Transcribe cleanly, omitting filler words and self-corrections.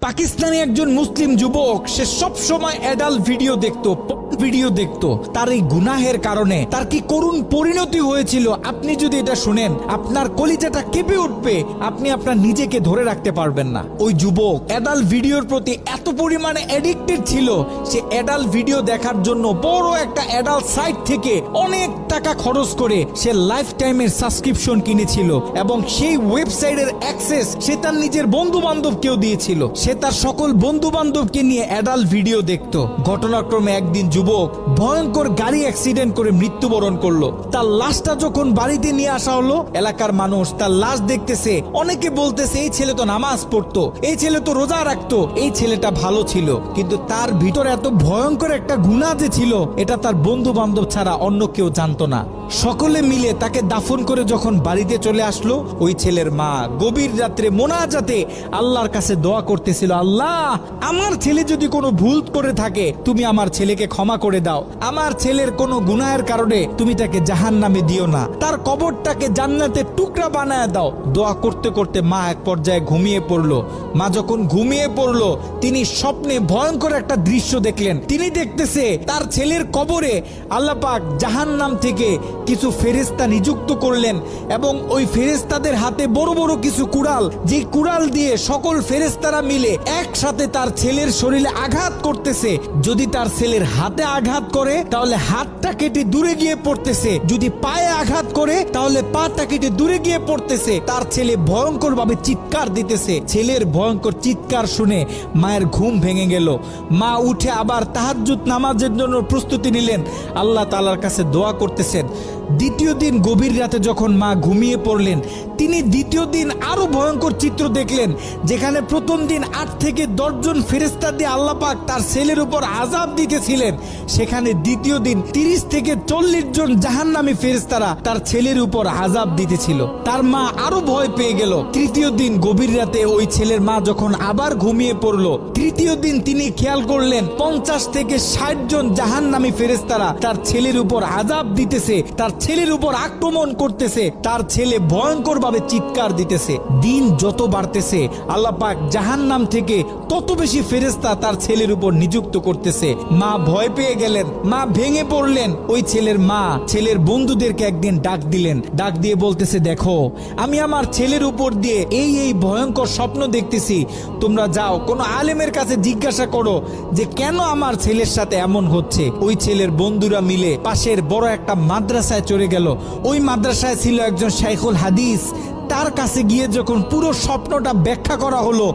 পাকিস্তানি একজন মুসলিম যুবক, সে সব সময় অ্যাডাল্ট ভিডিও দেখতো। তার এই গুনাহের কারণে তার কি করুণ পরিণতি হয়েছিল আপনি যদি এটা শুনেন আপনার কলিজাটা কেঁপে উঠবে, আপনি আপনার নিজেকে ধরে রাখতে পারবেন না। ওই যুবক অ্যাডাল্ট ভিডিওর প্রতি এত পরিমাণে অ্যাডিক্টেড ছিল, সে অ্যাডাল্ট ভিডিও দেখার জন্য বড় একটা অ্যাডাল্ট সাইট থেকে অনেক টাকা খরচ করে সে লাইফ টাইমের সাবস্ক্রিপশন কিনেছিল এবং সেই ওয়েবসাইটের অ্যাক্সেস সে তার নিজের বন্ধু বান্ধবকেও দিয়েছিল। সে তার সকল বন্ধু বান্ধবকে নিয়ে অ্যাডাল্ট ভিডিও দেখতো। ঘটনাক্রমে একদিন যুবক ভয়ঙ্কর গাড়ি অ্যাক্সিডেন্ট করে মৃত্যুবরণ করলো। তার লাশটা যখন বাড়িতে নিয়ে আসা হলো, এলাকার মানুষ তার লাশ দেখতেছে, অনেকে বলতেছে এই ছেলে তো নামাজ পড়তো, এই ছেলে তো রোজা রাখতো, এই ছেলেটা ভালো ছিল, কিন্তু তার ভিতরে এত ভয়ঙ্কর একটা গুনাহ যে ছিল এটা তার বন্ধু বান্ধব ছাড়া অন্য কেউ জানতো না। সকলে মিলে তাকে দাফন করে যখন বাড়িতে চলে আসলো, ওই ছেলের মা গভীর রাত্রে মোনাজাতে আল্লাহর কাছে দোয়া করতেছিল, আল্লাহ আমার ছেলে যদি কোনো ভুল করে থাকে তুমি আমার ছেলেকে ক্ষমা করে দাও, আমার ছেলের কোনো গুনাহের কারণে তুমি তাকে জাহান্নামে দিও না, তার কবরটাকে জান্নাতের টুকরা বানায় দাও। দোয়া করতে করতে মা এক পর্যায়ে ঘুমিয়ে পড়লো। মা যখন ঘুমিয়ে পড়লো, তিনি স্বপ্নে ভয়ঙ্কর একটা দৃশ্য দেখলেন। তিনি দেখতেছে তার ছেলের কবরে আল্লাহ পাক জাহান্নাম থেকে কিছু ফেরেশতা নিযুক্ত করলেন এবং ওই ফেরেশতাদের হাতে বড় বড় কিছু কুড়াল, যে কুড়াল দিয়ে সকল ফেরেশতারা মিলে একসাথে তার ছেলের শরীরে আঘাত করতেছে। যদি তার ছেলের হাতে আঘাত করে তাহলে হাতটা কেটে দূরে গিয়ে পড়তেছে, যদি পায়ে আঘাত করে তাহলে পাটা কেটে দূরে গিয়ে পড়তেছে। তার ছেলে ভয়ঙ্কর ভাবে চিৎকার দিতেছে। ছেলের ভয়ঙ্কর চিৎকার শুনে মায়ের ঘুম ভেঙে গেল। মা উঠে আবার তাহাজ্জুদ নামাজের জন্য প্রস্তুতি নিলেন, আল্লাহ তাআলার কাছে দোয়া করতেছেন। দ্বিতীয় দিন গভীর রাতে যখন মা ঘুমিয়ে পড়লেন, তিনি দ্বিতীয় দিন আরো ভয়ঙ্কর চিত্র দেখলেন, যেখানে প্রথম দিন 8 থেকে 10 জন ফেরেশতা দিয়ে আল্লাহ পাক তার ছেলের উপর আযাব দিতেছিলেন, সেখানে দ্বিতীয় দিন 30 থেকে 40 জন জাহান্নামী ফেরেশতারা তার ছেলের উপর আযাব দিতেছিল। তার মা আরো ভয় পেয়ে গেল। তৃতীয় দিন গভীর রাতে ওই ছেলের মা যখন আবার ঘুমিয়ে পড়লো, তৃতীয় দিন তিনি খেয়াল করলেন 50 থেকে 60 জন জাহান্নামী ফেরেশতারা তার ছেলের উপর আযাব দিতেছে, তার ছেলের উপর আক্রমণ করতেছে, তার ছেলে ভয়ঙ্কর ভাবে চিৎকার দিতেছে। দিন যত বাড়তেছে আল্লাহ পাক জাহান্নাম থেকে তত বেশি ফেরেশতা তার ছেলের উপর নিযুক্ত করতেছে। মা ভয় পেয়ে গেলেন, মা ভেঙে পড়লেন। ওই ছেলের মা ছেলের বন্ধুদেরকে একদিন ডাক দিলেন, ডাক দিয়ে বলতেছে, দেখো আমি আমার ছেলের উপর দিয়ে এই ভয়ঙ্কর স্বপ্ন দেখতেছি, তোমরা যাও কোনো আলেমের কাছে জিজ্ঞাসা করো যে কেন আমার ছেলের সাথে এমন হচ্ছে। ওই ছেলের বন্ধুরা মিলে পাশের বড় একটা মাদ্রাসায় চলে গেল। ওই মাদ্রাসায় ছিল একজন শাইখুল হাদিস। তার কাছে গিয়ে যখন পুরো স্বপ্নটা ব্যাখ্যা করা হলো,